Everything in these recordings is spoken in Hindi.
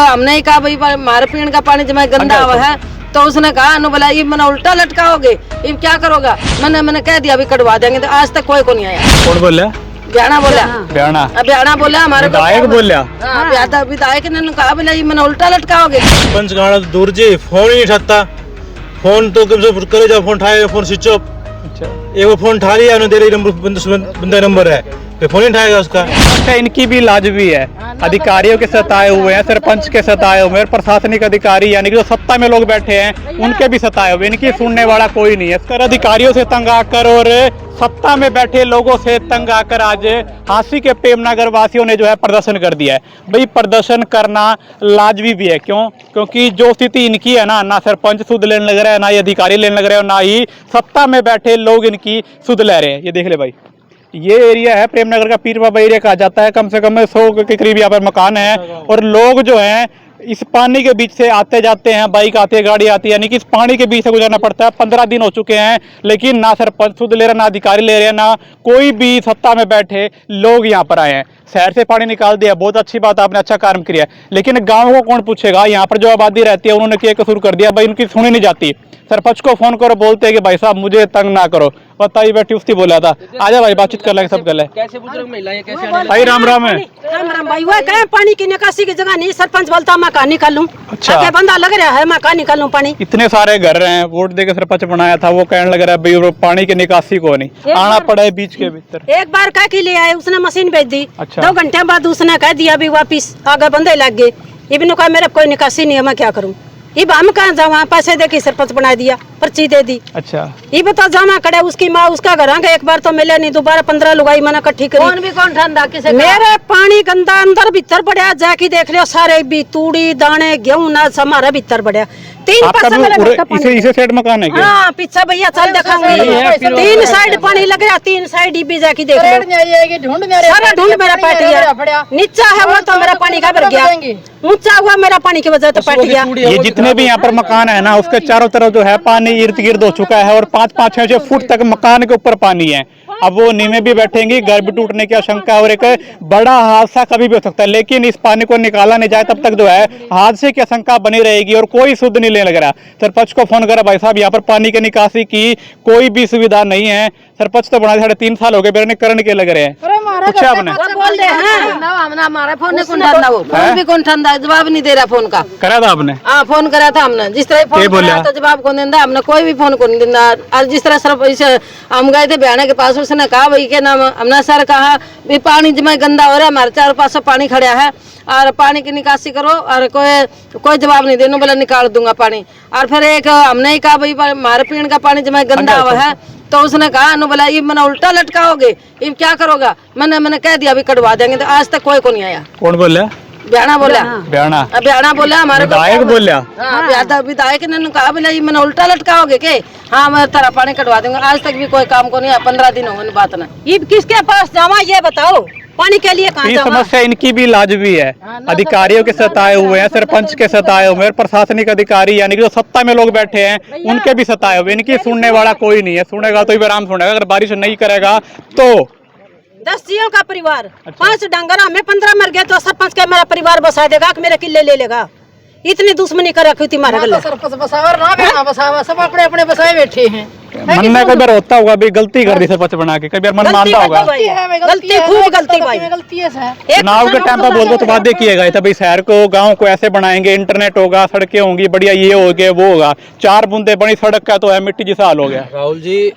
हमने ही कहा भाई हमारे पीने का पानी जमा गंदा हुआ है, तो उसने कहा बोला ये मैंने उल्टा लटकाओगे, ये क्या करोगा। मैंने कह दिया अभी कटवा देंगे, तो आज तक कोई को नहीं आया। कौन बोला? ब्याणा बोला। ब्याणा बोला हमारे विधायक बोला। विधायक ने कहा बोला ये मैंने उल्टा लटकाओगे। पंचगाड़ा दूर जी फोन ही नहीं उठाता, फोन तो कम से करे जब फोन उठाए फोन स्विच ऑफ। एक वो फोन उठा लिया दे रही बंदा नंबर है, फिर फोन ही उठाएगा उसका। अच्छा, इनकी भी लाजमी है, अधिकारियों के सताए हुए हैं, सरपंच के सताए हुए हैं, प्रशासनिक अधिकारी यानी कि जो सत्ता में लोग बैठे हैं उनके भी सताए हुए, इनकी सुनने वाला कोई नहीं है। सर अधिकारियों से तंग आकर और सत्ता में बैठे लोगों से तंग आकर आज हांसी के प्रेमनगर वासियों ने जो है प्रदर्शन कर दिया है। भाई प्रदर्शन करना लाजमी भी है, क्योंकि जो स्थिति इनकी है ना सरपंच सुध लेने लग रहा है, ना ही अधिकारी लेने लग रहे हैं, ना ही सत्ता में बैठे लोग इनकी सुध ले रहे हैं। ये देख ले भाई, ये एरिया है प्रेमनगर का, पीर बाबा एरिया कहा जाता है। कम से कम 100 के करीब यहाँ पर मकान है और लोग जो हैं इस पानी के बीच से आते जाते हैं, बाइक आती है, गाड़ी आती है, यानी कि इस पानी के बीच से गुजरना पड़ता है। 15 दिन हो चुके हैं, लेकिन ना सरपंच सुध ले रहा, ना अधिकारी ले रहे हैं, ना कोई भी सत्ता में बैठे लोग यहाँ पर आए हैं। शहर से पानी निकाल दिया, बहुत अच्छी बात, आपने अच्छा काम किया, लेकिन गाँव को कौन पूछेगा? यहाँ पर जो आबादी रहती है उन्होंने क्या कसूर कर दिया? भाई उनकी सुनी नहीं जाती। सरपंच को फोन करो, बोलते हैं कि भाई साहब मुझे तंग ना करो। बताइए बेटी उसकी बोला था, आजा भाई बातचीत कर लेंगे, सब कर ले। कैसे बुजुर्ग महिला है, कैसे भाई राम राम है। राम राम भाई, वो कहे पानी की निकासी की जगह नहीं, सरपंच बोलता मैं कहाँ निकालूं। अच्छा, बंदा लग रहा है मैं कहाँ निकालूं पानी। इतने सारे घर हैं, वोट देके सरपंच बनाया था, वो कहने लग रहा है भाई पानी की निकासी को नहीं आना पड़ा है बीच के भीतर। एक बार कह के ले आए, उसने मशीन भेज दी। अच्छा। 2 घंटे बाद उसने कह दिया अभी वापिस आगे बंदे लग गए। इब्नू कहा मेरा कोई निकासी नहीं है, मैं क्या करूँ। इब हम कहाँ जावा, पैसे दे के सरपंच बना दिया, पर्ची दे दी। अच्छा, ये बता जामा खड़े, उसकी माँ उसका घर आगे एक बार तो मिले नहीं, दोबारा 15 लुगाई मैंने इकट्ठी करी। कौन भी कौन ठंडा किसे मेरे पानी गंदा अंदर भीतर बढ़िया, जाके देख लियो सारे भी तूड़ी दाने गेहूं ना हमारा भीतर बढ़िया। 3 इसे साइड मकान है क्या? हाँ पीछे भैया चल दिखाऊंगी, 3 साइड पानी लग रहा, 3 साइड भी जाके देख लो, सारा ढूंढ मेरा पट गया। नीचा है वो तो मेरा पानी का भर गया, ऊंचा हुआ मेरा पानी की वजह तो पट गया। ये जितने भी यहाँ पर मकान है ना, उसके चारों तरफ जो है पानी इर्द गिर्द हो चुका है और 5-5-6 फुट तक मकान के ऊपर पानी है। अब वो नींव भी बैठेंगी, घर भी टूटने की आशंका है और एक बड़ा हादसा कभी भी हो सकता है। लेकिन इस पानी को निकाला नहीं जाए तब तक जो है हादसे की आशंका बनी रहेगी और कोई शुद्ध नहीं लेने लग रहा। सरपंच को फोन करा, भाई साहब यहाँ पर पानी की निकासी की कोई भी सुविधा नहीं है। सरपंच तो बना 3.5 साल हो गए, मेरे करने के लग रहे हैं। पूछा आपने? बोल रहे हैं हमारा फोन नहीं कौन ठंडा, वो फोन भी कौन ठंडा, जवाब नहीं दे रहा फोन का। करा था आपने? हाँ फोन करा था हमने, जिस तरह फोन करा तो जवाब कौन देता, हमने कोई भी फोन कौन देता। और जिस तरह हम गए थे ब्याणा के पास, उसने कहा भाई के नाम हमने सर कहा भी पानी जमा गंदा हो रहा है, हमारे चारों पास पानी खड़ा है और पानी की निकासी करो, और कोई जवाब नहीं देने बोला निकाल दूंगा पानी। और फिर एक हमने ही कहा भाई हमारे पीने का पानी जमा गंदा हुआ है, तो उसने कहा बोला ये मैंने उल्टा लटकाओगे, ये क्या करोगा। मैंने कह दिया अभी कटवा देंगे, तो आज तक कोई को नहीं आया। कौन बोला? ब्याणा बोला। ब्याणा बोला हमारे विधायक बोला। विधायक ने कहा बोला ये मैंने उल्टा लटकाओगे के, हाँ मैं तेरा पानी कटवा दूंगा। आज तक भी कोई काम को नहीं आया, 15 दिन हो गए बात ना। ये किसके पास जावा ये बताओ, पानी के लिए कहाँ जावा? समस्या इनकी भी लाजमी है, अधिकारियों के सताए हुए हैं, सरपंच के सताए हुए हैं, प्रशासनिक अधिकारी यानी कि जो सत्ता में लोग बैठे हैं उनके भी सताए हुए। इनकी सुनने वाला कोई नहीं है, सुनेगा तो आराम सुनेगा, अगर बारिश नहीं करेगा तो 10 जियों का परिवार। अच्छा। 5 डंगर हमें 15 मर गए, तो सरपंच का मेरा परिवार बसा देगा कि मेरे किले ले लेगा। इतनी दुश्मनी कर रखी थी मारा गला। सरपंच बसावा ना बेना बसावा, सब अपने अपने बसाए बैठे हैं। मन में कई बार होता होगा भी गलती कर दी सरपंच बना के, कई बार मन मानता होगा गलती, खूब गलती भाई, गलती है। चुनाव के टाइम पर बोलते तो वादे किए गए थे भाई शहर को गाँव को ऐसे बनाएंगे, इंटरनेट होगा, सड़कें होंगी बढ़िया, ये हो गया वो होगा। 4 बूंदे बनी सड़क का तो है मिट्टी जैसा हाल हो गया। राहुल जी,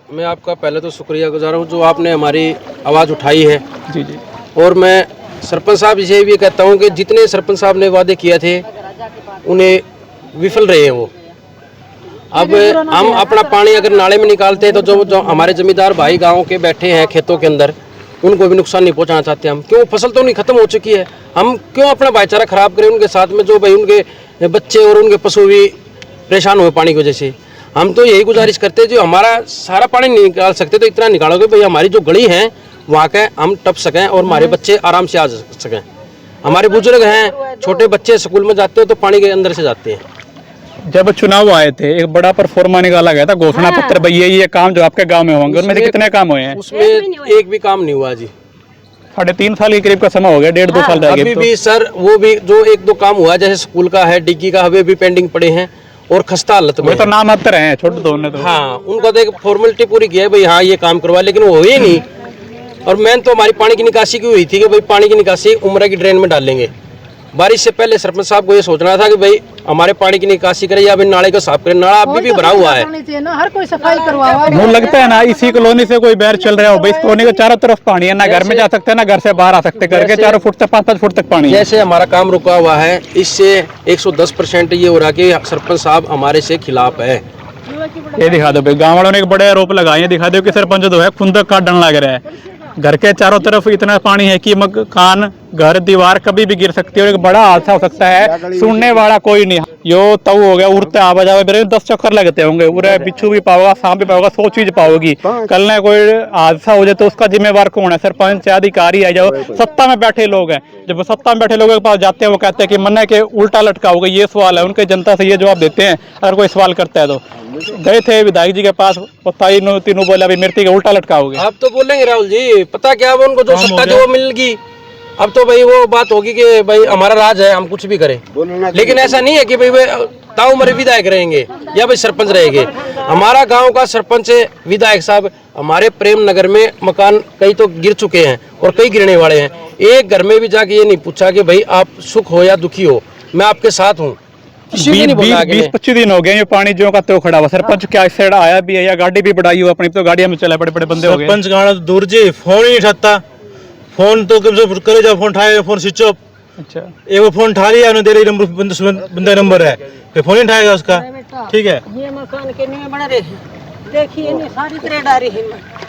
मैं आपका पहले तो शुक्रिया गुजार हूँ जो आपने हमारी आवाज़ उठाई है। जी जी। और मैं सरपंच साहब इसे भी कहता हूँ कि जितने सरपंच साहब ने वादे किए थे उन्हें विफल रहे हैं वो। अब हम अपना पानी अगर नाले में निकालते हैं तो जो हमारे जमींदार भाई गाँव के बैठे हैं खेतों के अंदर, उनको भी नुकसान नहीं पहुँचाना चाहते हम। क्यों, फसल तो उनकी खत्म हो चुकी है, हम क्यों अपना भाईचारा खराब करें उनके साथ में, जो भाई उनके बच्चे और उनके पशु भी परेशान हुए पानी की वजह से। हम तो यही गुजारिश करते हैं, जो हमारा सारा पानी नहीं निकाल सकते तो इतना निकालोगे भाई, हमारी जो गली है वहाँ के हम टप सकें और हमारे बच्चे आराम से आ सकें। हमारे बुजुर्ग हैं, छोटे बच्चे स्कूल में जाते हैं तो पानी के अंदर से जाते हैं। जब चुनाव आए थे एक बड़ा परफॉर्मा निकाला गया था, घोषणा पत्र, भाई ये काम जो आपके गांव में होंगे, उनमें से कितने काम हुए हैं? उसमें एक भी काम नहीं हुआ जी। 3.5 साल के करीब का समय हो गया, 1.5-2 साल रह अभी गए तो। भी सर वो भी जो 1-2 काम हुआ जैसे स्कूल का है, डिग्गी का, वे भी पेंडिंग पड़े हैं और खस्ता हालत में वो तो है। नाम आते रहे हैं छोटे दो ने तो। हाँ, उनको तो एक फॉर्मेलिटी पूरी की है भाई, हाँ ये काम करवा, लेकिन वो हुई नहीं। और मेन तो हमारी पानी की निकासी की हुई थी कि भाई पानी की निकासी उमरा की ड्रेन में डालेंगे। बारिश से पहले सरपंच साहब को ये सोचना था कि भाई हमारे पानी की निकासी करें या फिर नाले को साफ करें। नाला अभी भी भरा हुआ है। करनी चाहिए ना, हर कोई सफाई करवावा। मुझे लगता है ना इसी कॉलोनी से कोई बैर चल रहा हो भाई, इस कॉलोनी के चारों तरफ पानी है, ना घर में जा सकते हैं ना घर से बाहर आ सकते, करके 4 फुट से 5-5 फुट तक पानी है। जैसे हमारा काम रुका हुआ है, इससे 110% ये हो रहा कि सरपंच साहब हमारे से खिलाफ है। ये दिखा दो भाई, गांव वालों ने एक बड़े आरोप लगाए हैं, दिखा दो कि सरपंच जो है खुंदक काटने लग रहा है। घर के चारों तरफ इतना पानी है कि मकान, घर, दीवार कभी भी गिर सकती है और एक बड़ा हादसा हो सकता है, सुनने वाला कोई नहीं। यो तव हो गया, उड़ते आवा जावे मेरे 10 चक्कर लगते होंगे, उरे बिच्छू भी पाओगा, सांप भी पाओगा, 100 चीज पाओगी। कल ने कोई हादसा हो जाए तो उसका जिम्मेवार कौन है? सरपंच, अधिकारी है जो सत्ता में बैठे लोग हैं। जब सत्ता में बैठे लोगों के पास जाते हैं वो कहते हैं कि मन्ना के उल्टा लटकाओगे, ये सवाल है। उनके जनता से ये जवाब देते हैं अगर कोई सवाल करता है तो। गए थे विधायक जी के पास, तीनों बोला अभी मृत्यु का उल्टा लटकाओगे। अब तो बोलेंगे राहुल जी, पता क्या अब उनको जो सत्ता थी वो मिलेगी। अब तो भाई वो बात होगी कि भाई हमारा राज है, हम कुछ भी करें। लेकिन ऐसा नहीं है कि भाई ताउम्र विधायक रहेंगे या भाई सरपंच रहेंगे। हमारा गांव का सरपंच विधायक साहब, हमारे प्रेम नगर में मकान कई तो गिर चुके हैं और कई गिरने वाले हैं। एक घर में भी जाके ये नहीं पूछा कि भाई आप सुख हो या दुखी हो, मैं आपके साथ हूँ। 20-25 दिन हो गए ये पानी जो का तो खड़ा हुआ। सरपंच क्या इस साइड आया भी है या गाड़ी भी बढ़ाई हुआ अपनी, तो गाड़ियां में चला, बड़े बड़े बंदे हो गए। सरपंच गाना तो दूर जी, फोन ही नहीं उठाता। फोन तो कम से करे जब फोन उठाए, फोन स्विच ऑफ। अच्छा, एक वो फोन उठा लिया, दे रही नंबर बंदा नंबर है, फिर फोन ही उठाएगा उसका। ठीक है, ये मकान के नहीं बना रहे, देखिए नहीं सारी तरह डारी है।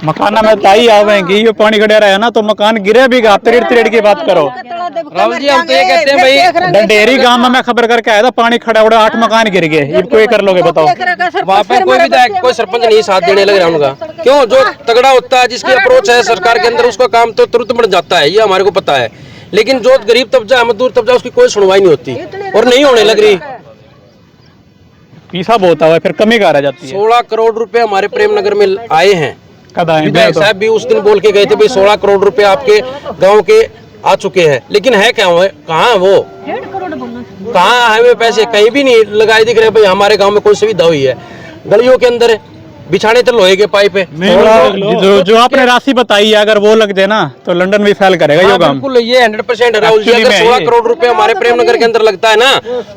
मकाना में ताई आवेंगी, ये पानी खड़ा रहा है ना तो मकान गिरे भी गा। त्रेड़ की बात करो राहुल जी, हम तो ये कहते हैं भाई, डंडेरी गांव में मैं खबर करके आया था, पानी खड़ा उड़ा 8 मकान गिर गए। ये कोई कर लोगे बताओ? वहाँ पे कोई विधायक, कोई सरपंच नहीं साथ देने लग रहा उनका। क्यों? जो तगड़ा होता है, जिसकी अप्रोच है सरकार के अंदर, उसका काम तो तुरंत बढ़ जाता है, ये हमारे को पता है। लेकिन जो गरीब तबका, मजदूर तबका, उसकी कोई सुनवाई नहीं होती और नहीं होने लग रही। पीसा बहुत हुआ फिर कमी का रह जाती है। 16 करोड़ रुपए हमारे प्रेम नगर में आए हैं। कद आए विधायक साहब भी उस दिन बोल के गए थे भाई 16 करोड़ रुपए आपके गांव के आ चुके हैं। लेकिन है क्या, कहाँ है वो? 1.5 करोड़ बोलना। कहाँ है वे पैसे? कहीं भी नहीं लगाए दिख रहे भाई। हमारे गांव में कोई सुविधा हुई है? गलियों के अंदर बिछाने तो लोहे के पाइप है। जो आपने राशि बताई है, अगर वो लग जाए ना तो लंदन भी फेल करेगा ये काम। बिल्कुल, ये 100% है राहुल जी। अगर 16 करोड़ रुपए हमारे प्रेम नगर के अंदर लगता है ना,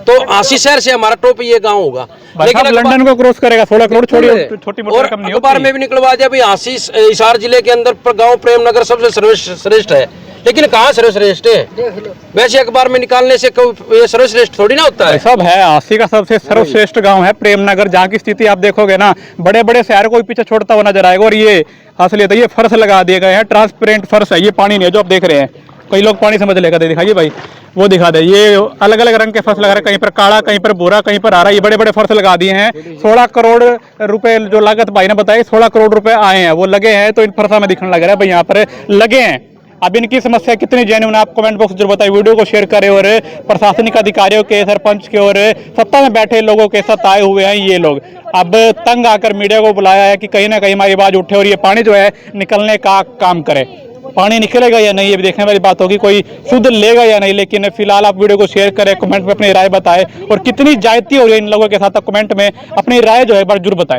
तो 80 शहर से हमारा टॉप ये गाँव होगा। लेकिन लंदन को क्रॉस करेगा 16 करोड़, छोटी मोटी रकम नहीं होती। अखबार में भी निकलवा दिया भाई आशी हिसार जिले के अंदर गाँव प्रेम नगर सबसे सर्वश्रेष्ठ है। लेकिन कहाँ सर्वश्रेष्ठ है? वैसे अखबार में निकालने से ये सर्वश्रेष्ठ थोड़ी ना होता है। सब है, आसी का सबसे सर्वश्रेष्ठ गांव है प्रेम नगर, जहाँ की स्थिति आप देखोगे ना, बड़े बड़े शहर को पीछे छोड़ता हुआ नजर आएगा। और ये असलियत है, ये फर्श लगा दिए गए हैं, ट्रांसपेरेंट फर्श है, ये पानी नहीं है जो आप देख रहे हैं। कई लोग पानी समझ लेगा, दिखाइए भाई, वो दिखा दे। ये अलग अलग रंग के फर्श लगा रहे, कहीं पर काला, कहीं पर भूरा, कहीं पर हरा, ये बड़े बड़े फर्श लगा दिए हैं। 16 करोड़ रुपए जो लागत भाई ने बताई, 16 करोड़ रुपए आए हैं, वो लगे हैं तो इन फर्शा में दिखने लग रहा है भाई यहाँ पर लगे हैं। अब इनकी समस्या कितनी जेन्युइन आप कमेंट बॉक्स जरूर बताइए, वीडियो को शेयर करें। और प्रशासनिक अधिकारियों के, सरपंच के और सत्ता में बैठे लोगों के साथ आए हुए हैं ये लोग। अब तंग आकर मीडिया को बुलाया है कि कहीं ना कहीं हमारी आवाज उठे और ये पानी जो है निकलने का काम करे। पानी निकलेगा या नहीं ये भी देखने वाली बात होगी, कोई शुद्ध लेगा या नहीं। लेकिन फिलहाल आप वीडियो को शेयर करें, कमेंट में अपनी राय बताएं और कितनी ज्यादती हो रही है इन लोगों के साथ कमेंट में अपनी राय जो है जरूर बताएं।